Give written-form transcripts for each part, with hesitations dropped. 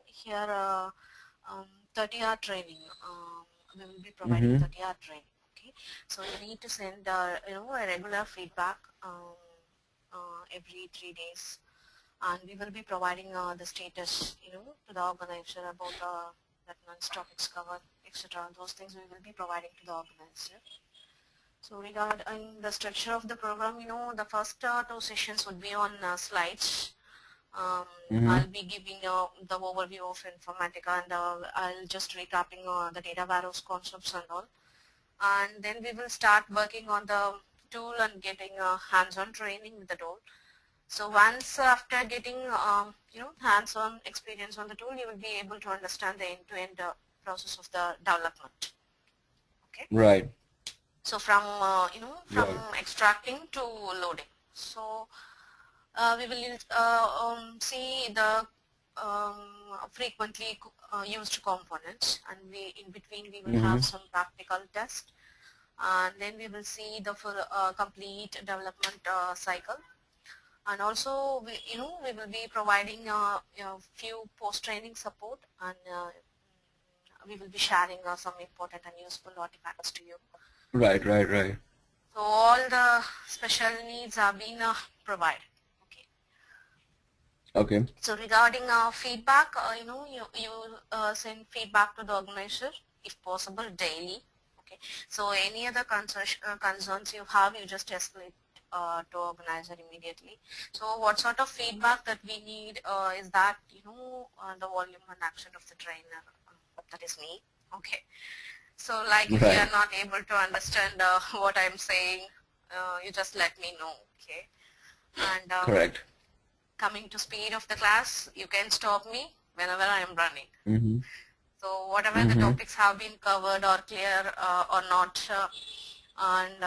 here 30-hour training. We will be providing 30-hour training. Okay, so you need to send a regular feedback every 3 days, and we will be providing the status to the organizer about that topics covered, etc. Those things we will be providing to the organizer. So regarding the structure of the program, the first 2 sessions would be on slides. I'll be giving the overview of Informatica, and I'll just recapping the data warehouse concepts and all. And then we will start working on the tool and getting hands-on training with the tool. So once after getting hands-on experience on the tool, you will be able to understand the end-to-end process of the development. Okay. Right. So from extracting to loading. So we will see the frequently used components, and in between we will have some practical test, and then we will see the full complete development cycle, and also we will be providing few post-training support, and we will be sharing some important and useful artifacts to you. Right. So all the special needs are being provided. Okay. So regarding feedback, you send feedback to the organizer if possible daily. Okay. So any other concerns you have, you just escalate to organizer immediately. So what sort of feedback that we need is that the volume and action of the trainer, that is me. Okay. So like if you are not able to understand what I'm saying, you just let me know. Okay. And correct. Coming to speed of the class, you can stop me whenever I am running. So whatever the topics have been covered or clear or not, and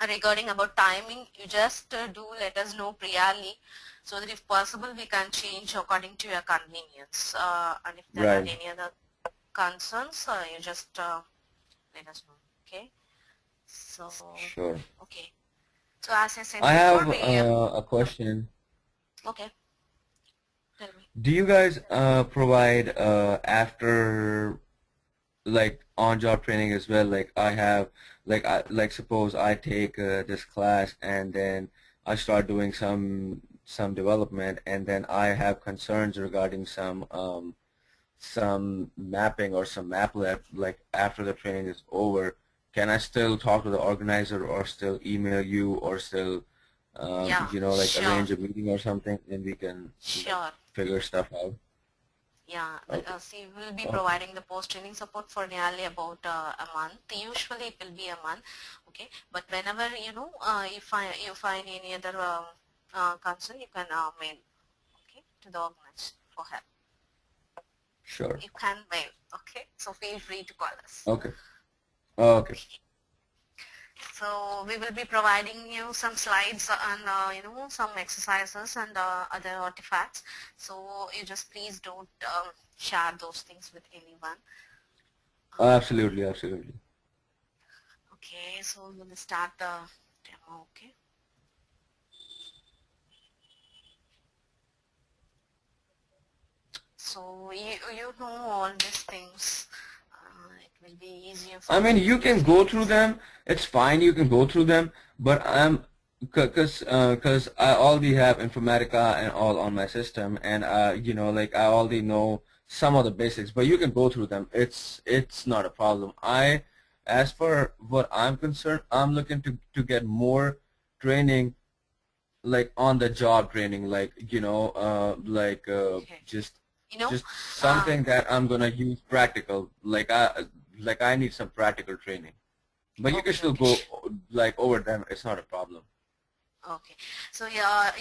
regarding about timing, you just do let us know priorly, so that if possible we can change according to your convenience. And if there are any other concerns, you just let us know. Okay. So sure. Okay. So as I said, I have a question. Okay. Tell me. Do you guys provide after like on-job training as well? Like I have, like suppose I take this class and then I start doing some development, and then I have concerns regarding some mapping or some maplet, like after the training is over. Can I still talk to the organizer or still email you or still arrange a meeting or something, and we can figure stuff out? Yeah, see, we'll be providing the post-training support for nearly about a month. Usually it will be a month, okay? But whenever, you find any other concern, you can mail, okay, to the organization for help. Sure. You can mail, okay? So feel free to call us. Okay. Okay. So we will be providing you some slides and some exercises and other artifacts. So you just please don't share those things with anyone. Absolutely. Okay, so we'll start the demo. Okay. So you know all these things. It will be easier for you can go through them. It's fine. You can go through them, but because I already have Informatica and all on my system, and I already know some of the basics. But you can go through them. It's not a problem. As for what I'm concerned, I'm looking to get more training, like on the job training, just something that I'm gonna use practical. Like I need some practical training, but you can still go over them. It's not a problem. Okay, so yeah,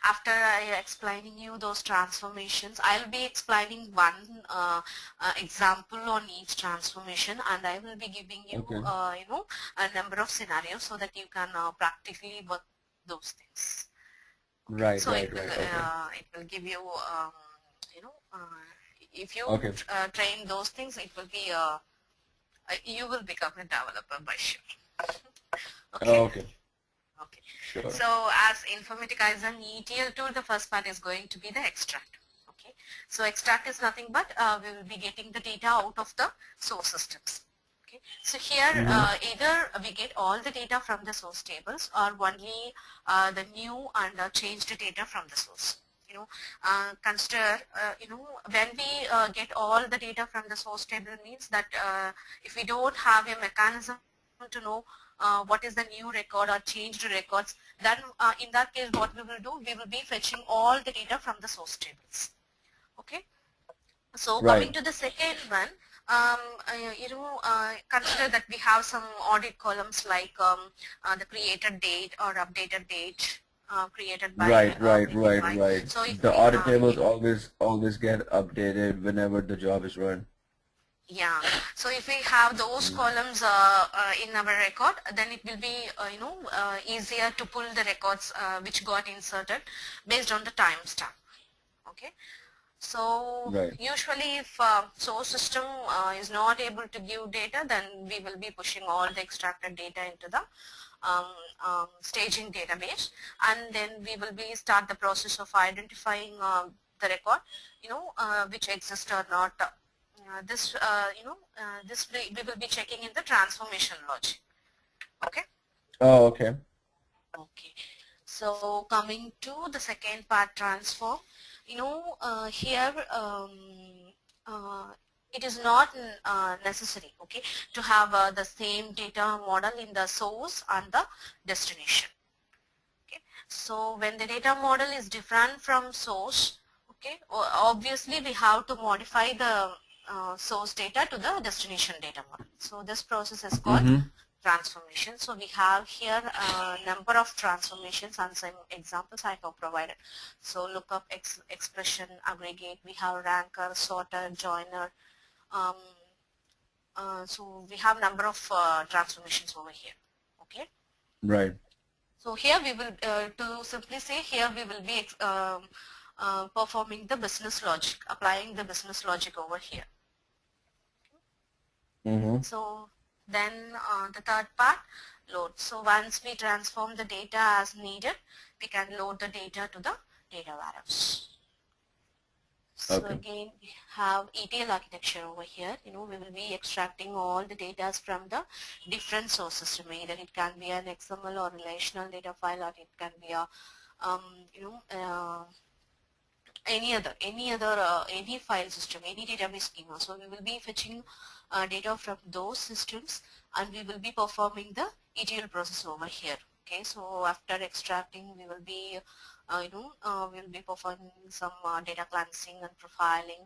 after I explaining you those transformations, I'll be explaining one example on each transformation, and I will be giving you a number of scenarios so that you can practically work those things. Okay. Right, so right, it will, right. it will give you if you train those things, it will be you will become a developer by sure. Okay. Okay. Sure. So as Informatica is an ETL tool, the first part is going to be the extract. Okay. So extract is nothing but we will be getting the data out of the source systems. Okay. So here Mm-hmm. either we get all the data from the source tables or only the new and changed data from the source. Consider, when we get all the data from the source table means that if we don't have a mechanism to know what is the new record or changed records, then in that case what we will do, we will be fetching all the data from the source tables. Okay. So coming Right. to the second one, consider that we have some audit columns like the created date or updated date created by Right, right, maybe right, by. right. So if The we, audit tables always get updated whenever the job is run. yeah, so if we have those Mm. columns in our record, then it will be easier to pull the records which got inserted based on the timestamp. Okay. So Right. usually if source system is not able to give data, then we will be pushing all the extracted data into the um, staging database, and then we will be start the process of identifying the record, which exists or not. This we will be checking in the transformation logic. Okay. Oh, okay. Okay. So coming to the second part, transform, here uh, it is not necessary, okay, to have the same data model in the source and the destination. Okay. So when the data model is different from source, okay, obviously we have to modify the source data to the destination data model. So this process is called Mm-hmm. transformation. So we have here a number of transformations and some examples I have provided. So lookup, expression, aggregate, we have ranker, sorter, joiner. Um, so we have number of transformations over here. Okay. Right. So here we will, to simply say, here we will be performing the business logic, applying the business logic over here. Mm-hmm. So then the third part, load. So once we transform the data as needed, we can load the data to the data warehouse. So Okay. again, we have ETL architecture over here. We will be extracting all the data from the different source system. Either it can be an XML or relational data file, or it can be a, um, you know, any file system, any database schema. So we will be fetching data from those systems, and we will be performing the ETL process over here. Okay, so after extracting, we will be we'll be performing some data cleansing and profiling,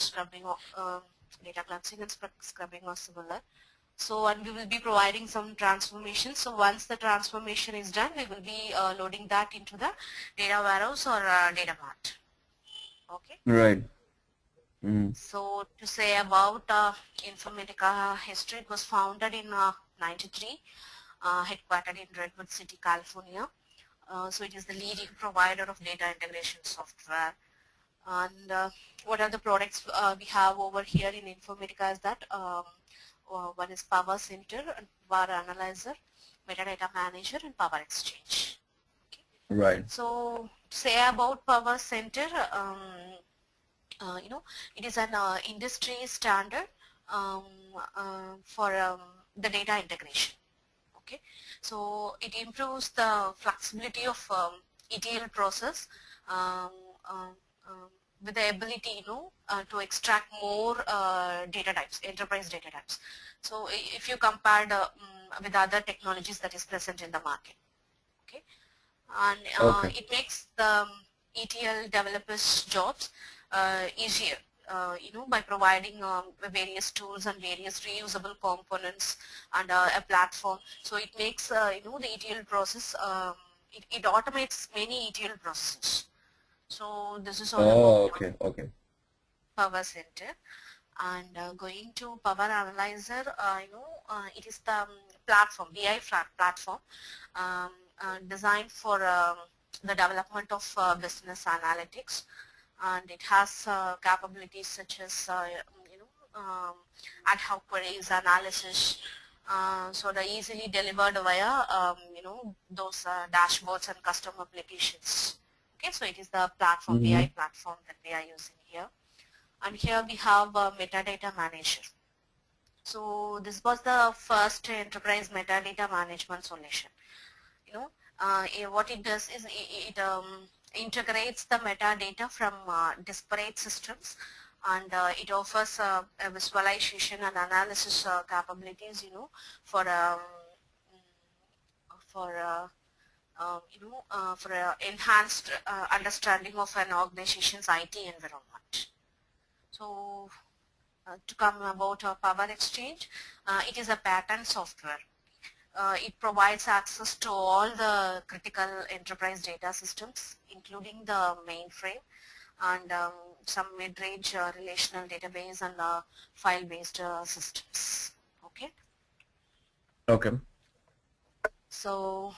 scrubbing, data cleansing and scrubbing or similar. So, and we will be providing some transformation. So once the transformation is done, we will be loading that into the data warehouse or data mart. Okay. Right. Mm. So to say about Informatica history, it was founded in 93, headquartered in Redwood City, California. So it is the leading provider of data integration software. And what are the products we have over here in Informatica is that one is PowerCenter, Power Analyzer, Metadata Manager, and Power Exchange. Okay. Right. So say about PowerCenter, it is an industry standard um, for the data integration. Okay, so it improves the flexibility of ETL process um, um, um, with the ability, to extract more data types, enterprise data types. So if you compare with other technologies that is present in the market, okay, and Okay. it makes the ETL developers' jobs easier. By providing various tools and various reusable components and a platform. So it makes, the ETL process, it automates many ETL processes. So this is all about Oh, okay. Okay. PowerCenter. And going to Power Analyzer, it is the platform, BI platform designed for the development of business analytics, and it has capabilities such as ad hoc queries analysis, so they're easily delivered via those dashboards and custom applications. Okay, so it is the platform, Mm-hmm. BI platform that we are using here. And here we have a metadata manager. So this was the first enterprise metadata management solution. What it does is it integrates the metadata from disparate systems, and it offers a visualization and analysis capabilities, for for for enhanced understanding of an organization's IT environment. So to come about Power Exchange, it is a pattern software. It provides access to all the critical enterprise data systems, including the mainframe and some mid-range relational database and file-based systems. Okay. Okay. So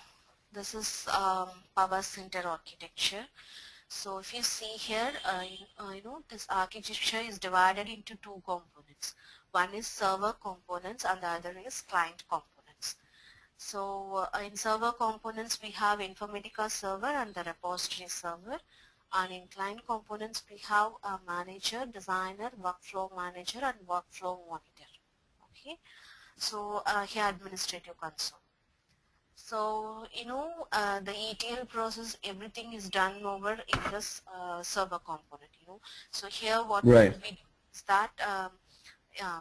this is PowerCenter Architecture. So if you see here, this architecture is divided into two components. One is server components and the other is client components. So in server components we have Informatica server and the repository server, and in client components we have a manager, designer, workflow manager and workflow monitor. Okay, so here administrative console. So the ETL process, everything is done over in this server component. So here what we Right. will be doing is that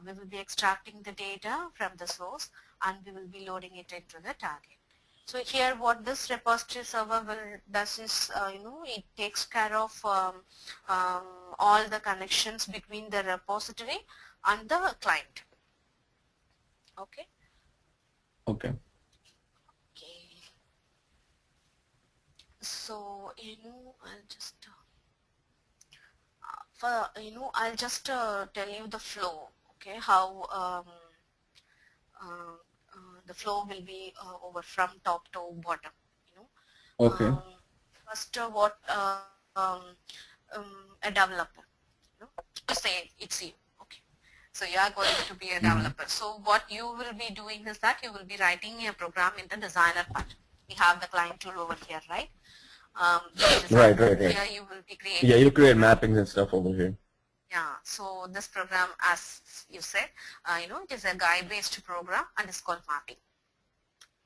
we will be extracting the data from the source and we will be loading it into the target. So here what this repository server does is, it takes care of all the connections between the repository and the client. Okay. Okay. Okay. So I'll just I'll just tell you the flow. Okay, how the flow will be over from top to bottom. Okay. First, what a developer, to say it's you. Okay, so you are going to be a Mm-hmm. developer. So what you will be doing is that you will be writing a program in the designer part. We have the client tool over here, right? Right, Designer. right, right. Here you will be Yeah, creating you a create program. mappings and stuff over here. Yeah, so this program, as you said, it is a guide-based program and it's called mapping.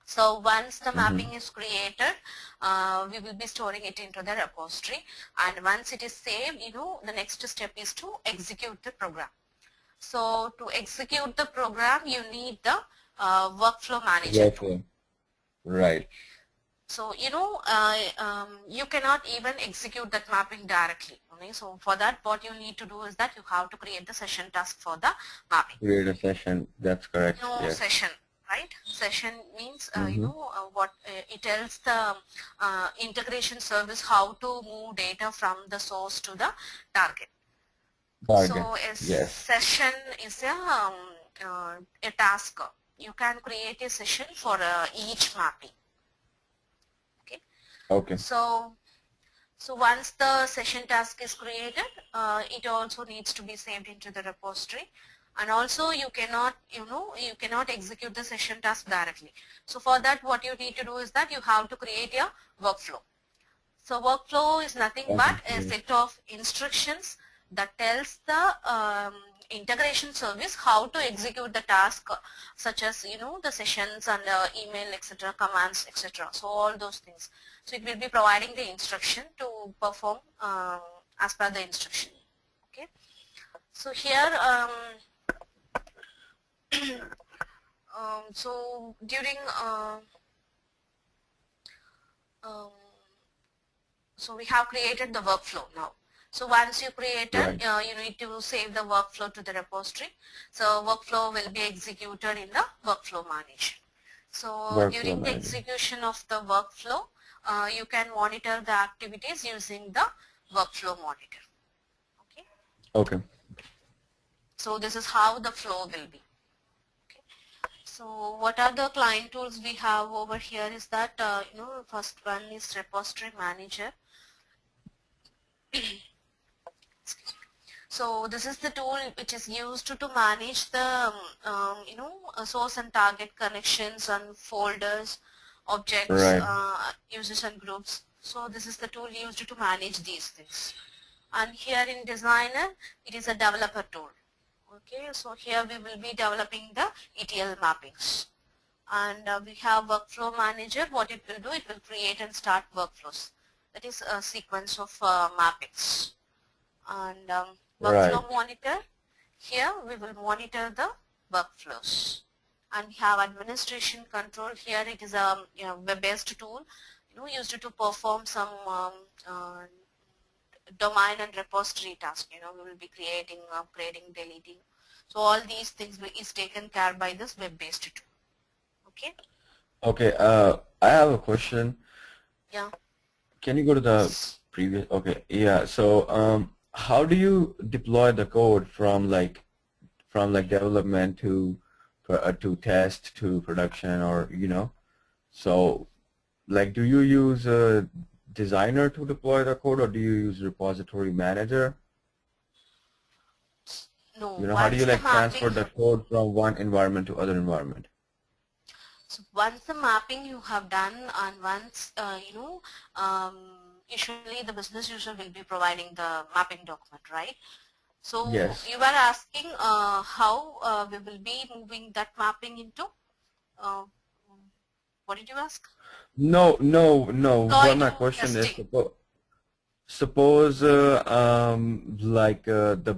So once the mapping is created, we will be storing it into the repository, and once it is saved, the next step is to execute the program. So to execute the program, you need the workflow manager tool. Workflow. Right. So you cannot even execute that mapping directly. Okay? So for that, what you need to do is that you have to create the session task for the mapping. Create a session. That's correct. Yes. Session, right? Session means Mm-hmm. what it tells the integration service how to move data from the source to the target. Target. So a Yes. session is a task. You can create a session for each mapping. Okay. Okay. So once the session task is created, it also needs to be saved into the repository, and also you cannot execute the session task directly. So for that, what you need to do is that you have to create a workflow. So workflow is nothing but a Okay. set of instructions that tells the integration service how to execute the task, such as the sessions and email, etc., commands, etc. So all those things. So it will be providing the instruction to perform as per the instruction. Okay. So here, so during um, so we have created the workflow now. So once you created, Right. you need to save the workflow to the repository. So workflow will be executed in the workflow manager. So Workflow during the manager. execution of the workflow, you can monitor the activities using the workflow monitor. Okay. Okay. So this is how the flow will be. Okay. So what are the client tools we have over here is that, first one is repository manager. So this is the tool which is used to manage the source and target connections and folders, objects, Right. users and groups. So this is the tool used to manage these things. And here in designer, it is a developer tool. Okay, so here we will be developing the ETL mappings. And we have workflow manager. What it will do, it will create and start workflows. That is a sequence of mappings. And workflow Right. monitor, here we will monitor the workflows. And we have administration control. Here it is a web-based tool, used to perform some domain and repository task. We will be creating, upgrading, deleting. So all these things is taken care by this web-based tool. Okay. Okay. I have a question. Yeah. Can you go to the previous? Okay. Yeah. So, how do you deploy the code from development to test to production, or so like, do you use a designer to deploy the code, or do you use repository manager? No, How do once you the like transfer mapping, the code from one environment to other environment? so once the mapping you have done, and once usually the business user will be providing the mapping document, right? So Yes. you were asking how we will be moving that mapping into, uh, what did you ask? No, no, no. Deploy What my to question is, testing. suppose the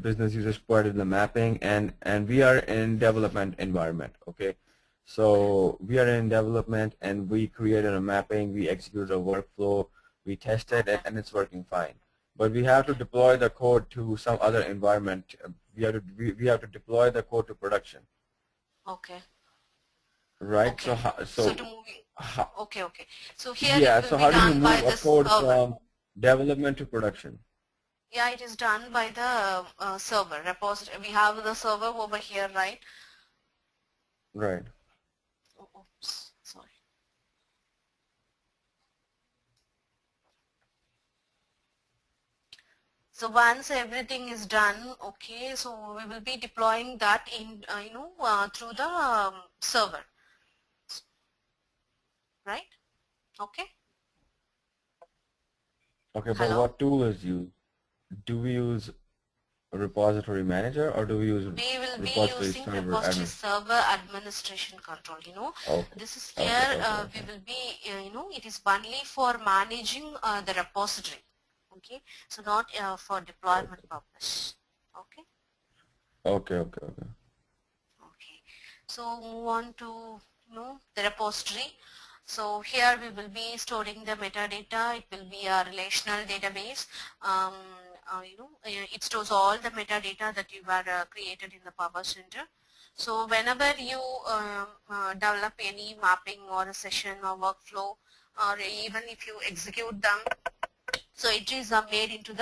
business users provided the mapping, and we are in development environment. Okay, so we are in development and we created a mapping, we executed a workflow, we tested it, Okay, and it's working fine. But we have to okay, deploy the code to some other environment. We have to deploy the code to production, okay, right? okay. So to moving, How, okay, okay. So here it yeah. will So be how do you done by move a the code server. from development to production? Yeah, it is done by the server repository. We have the server over here, right? Right. Oh, oops, sorry. So once everything is done, okay, so we will be deploying that in, through the server, right? Okay. Okay, but Hello. what tool is used? Do we use a repository manager, or do we use We will be repository using server repository admin? server administration control. Okay, This is okay, here. okay, We okay, will be, it is only for managing the repository. Okay, so not for deployment okay, purpose. Okay. okay, okay, okay. Okay, so move on to the repository. So here we will be storing the metadata. It will be a relational database. It stores all the metadata that you were created in the PowerCenter. So whenever you develop any mapping or a session or workflow, or even if you execute them, so it is made into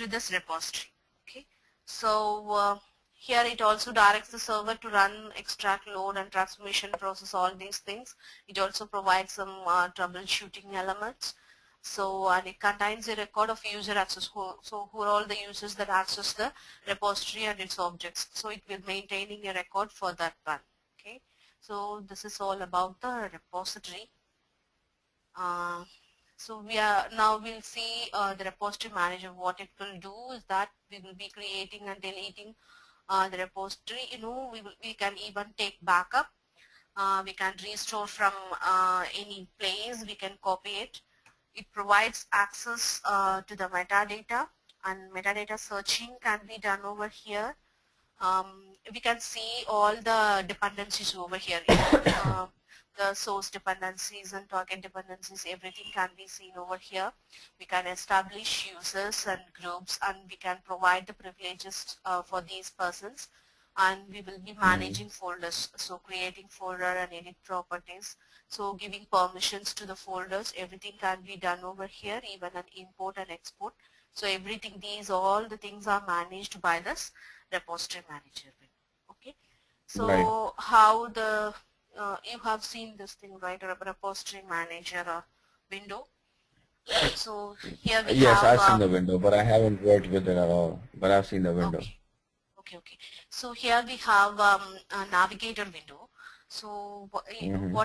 this repository. Okay, so here it also directs the server to run, extract, load, and transformation process, all these things. It also provides some troubleshooting elements. So and it contains a record of user access. So who are all the users that access the repository and its objects. So it will maintaining a record for that one. Okay, so this is all about the repository. Uh, so we'll see the repository manager. What it will do is that we will be creating and deleting the repository. We can even take backup. We can restore from any place. We can copy it. It provides access to the metadata, and metadata searching can be done over here. We can see all the dependencies over here. The source dependencies and target dependencies, everything can be seen over here. We can establish users and groups, and we can provide the privileges for these persons, and we will be Mm, managing folders, so creating folder and edit properties, so giving permissions to the folders. Everything can be done over here, even an import and export. So everything, all the things are managed by this repository manager. Okay, right. so how the you have seen this thing, right? A repository manager window. So here we Yes, have, I've seen the window, but I haven't worked with it at all. But I've seen the window. okay, okay. So here we have a navigator window. So Mm-hmm.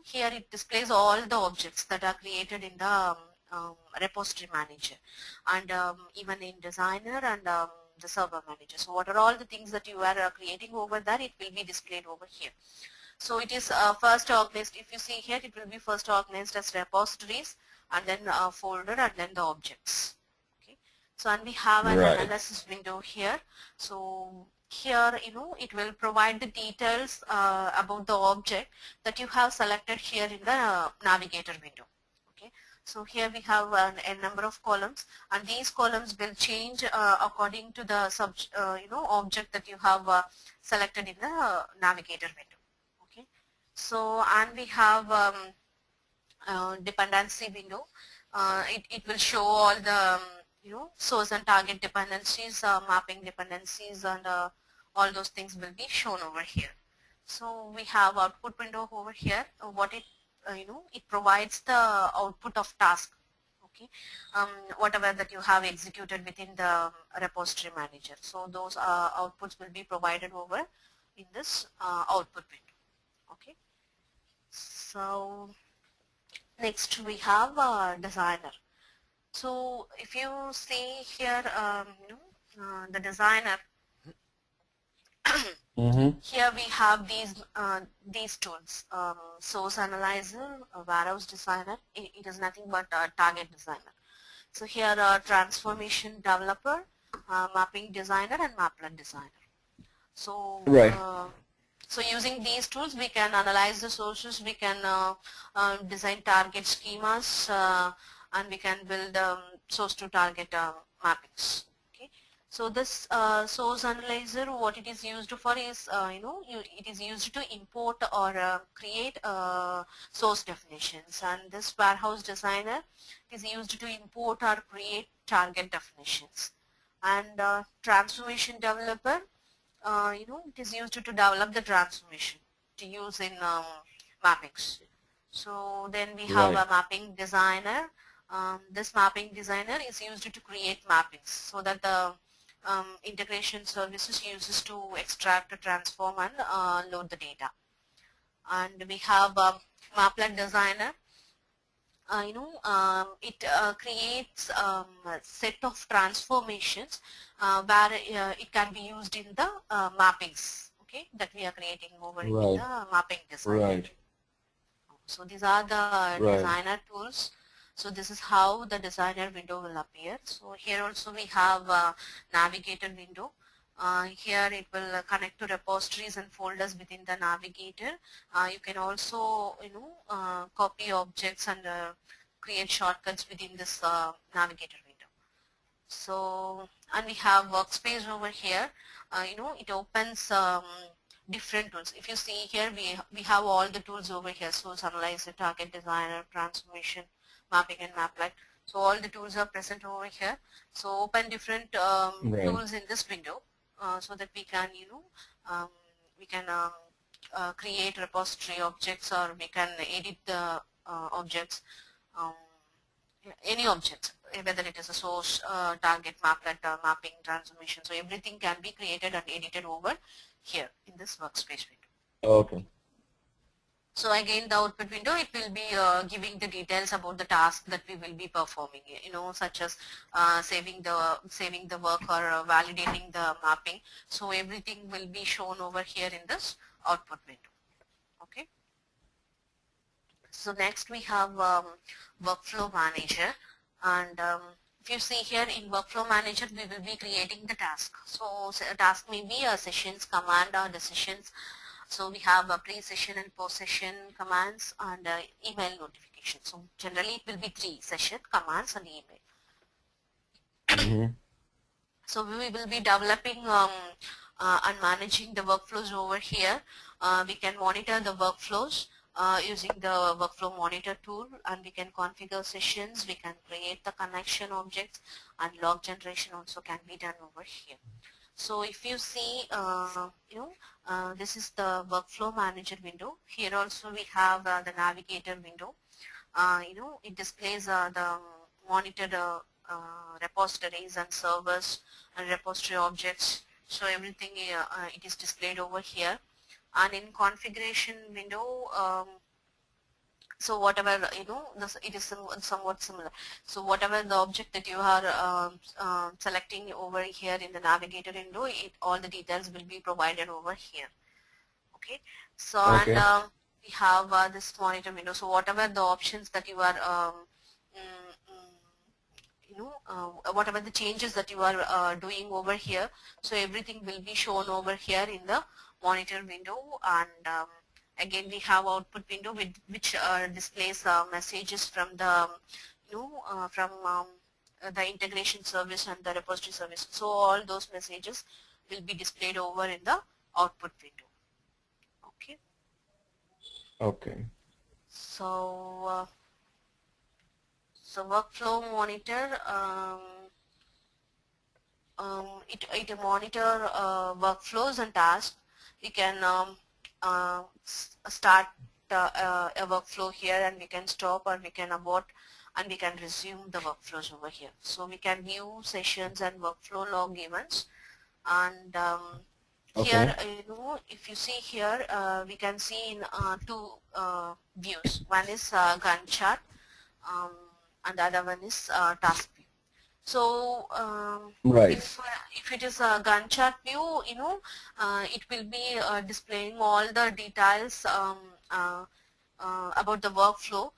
here it displays all the objects that are created in the repository manager, and even in designer and the server manager. So what are all the things that you are creating over there? It will be displayed over here. So it is first organized. If you see here, it will be first organized as repositories, and then folder, and then the objects. Okay. So and we have an Right. analysis window here. So here, it will provide the details about the object that you have selected here in the navigator window. Okay. So here we have a number of columns, and these columns will change according to the object that you have selected in the navigator window. Okay. So and we have dependency window. It will show all the source and target dependencies, mapping dependencies, and all those things will be shown over here. So we have output window over here. What it it provides the output of task. Okay, whatever that you have executed within the repository manager. So those outputs will be provided over in this output window. Okay, so next we have designer. So if you see here, the designer, Mm-hmm. here we have these tools, source analyzer, warehouse designer. It is nothing but a target designer. So here transformation developer, mapping designer, and maplet designer. So Right. so using these tools, we can analyze the sources, we can design target schemas, and we can build source to target mappings. Okay. So this source analyzer, what it is used for is, it is used to import or create source definitions, and this warehouse designer is used to import or create target definitions, and transformation developer, it is used to develop the transformation to use in mappings. So then we have Right. a mapping designer. This mapping designer is used to create mappings so that the integration services uses to extract, transform, and load the data. And we have a maplet designer. It creates a set of transformations where it can be used in the mappings, okay, that we are creating over in Right. the mapping designer. Right. So these are the Right. designer tools. So this is how the designer window will appear. So here also we have a navigator window. Here it will connect to repositories and folders within the navigator. You can also, copy objects and create shortcuts within this navigator window. So, and we have workspace over here. It opens different tools. If you see here, we have all the tools over here. Source analyzer, target designer, transformation, mapping, and maplet. So all the tools are present over here. So open different Right. tools in this window so that we can, we can create repository objects, or we can edit the objects. Um, any object, whether it is a source, target, maplet, mapping, transformation. So everything can be created and edited over here in this workspace window. Okay. So again, the output window, it will be giving the details about the task that we will be performing, such as saving the work or validating the mapping. So everything will be shown over here in this output window. Okay. So next we have workflow manager, and if you see here in workflow manager, we will be creating the task. So a task may be a sessions, command, or decisions. So we have a pre-session and post-session commands, and email notification. So generally it will be 3: session, commands, and email. Mm-hmm. So we will be developing and managing the workflows over here. We can monitor the workflows using the workflow monitor tool, and we can configure sessions, we can create the connection objects, and log generation also can be done over here. So if you see, this is the workflow manager window. Here also we have the navigator window. it displays the monitored repositories and servers and repository objects. So everything it is displayed over here. And in configuration window, so whatever, it is somewhat similar. So whatever the object that you are selecting over here in the navigator window, all the details will be provided over here. Okay. So and Okay. we have this monitor window. So whatever the options that you are mm, whatever the changes that you are doing over here, so everything will be shown over here in the monitor window. And again we have output window which displays messages from the from the integration service and the repository service. So all those messages will be displayed over in the output window. Okay. Okay. So so workflow monitor, it monitor workflows and tasks. We can start a workflow here, and we can stop, or we can abort, and we can resume the workflows over here. So we can view sessions and workflow log events. And here, Okay. if you see here, we can see in two views. One is Gantt chart, and the other one is task view. So Right. if it is a Gantt chart view, it will be displaying all the details about the workflow,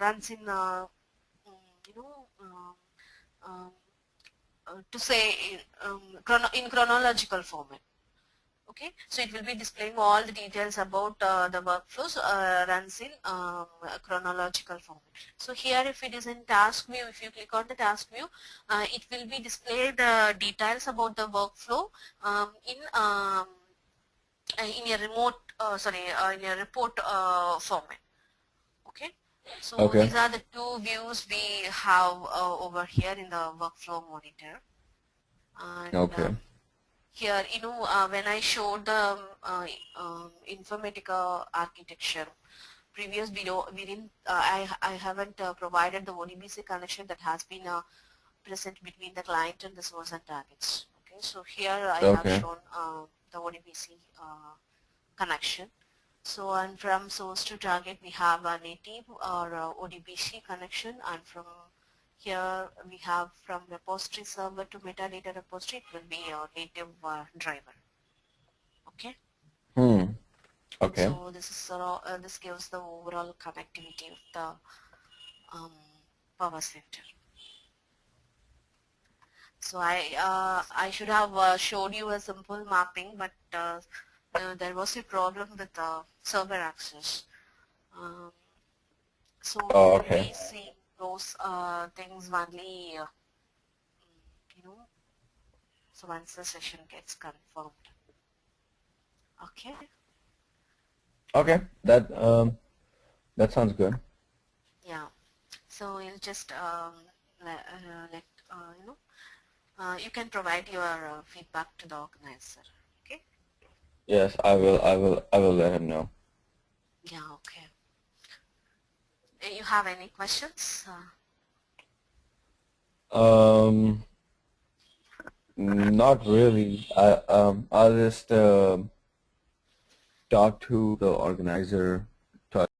runs in you know to say in chronological format. Okay, so it will be displaying all the details about the workflows, runs in chronological format. So here, if it is in task view, if you click on the task view, it will be displayed the details about the workflow in a remote, in a report format. Okay, so Okay. these are the two views we have over here in the workflow monitor. And Okay. here, when I showed the Informatica architecture, previous video, I haven't provided the ODBC connection that has been present between the client and the source and targets. Okay, so here I have Okay. shown the ODBC connection. So, and from source to target, we have a native or ODBC connection, and from here we have from repository server to metadata repository, it will be a native driver. Okay. Hmm. Okay. So this is this gives the overall connectivity of the PowerCenter. So I should have showed you a simple mapping, but there was a problem with server access. Um, so we Oh, will okay. be seeing those things only, so once the session gets confirmed. Okay. Okay. That sounds good. Yeah. So we'll just let you can provide your feedback to the organizer. Okay. Yes, I will let him know. Yeah. Okay. You have any questions? Not really. I'll just talk to the organizer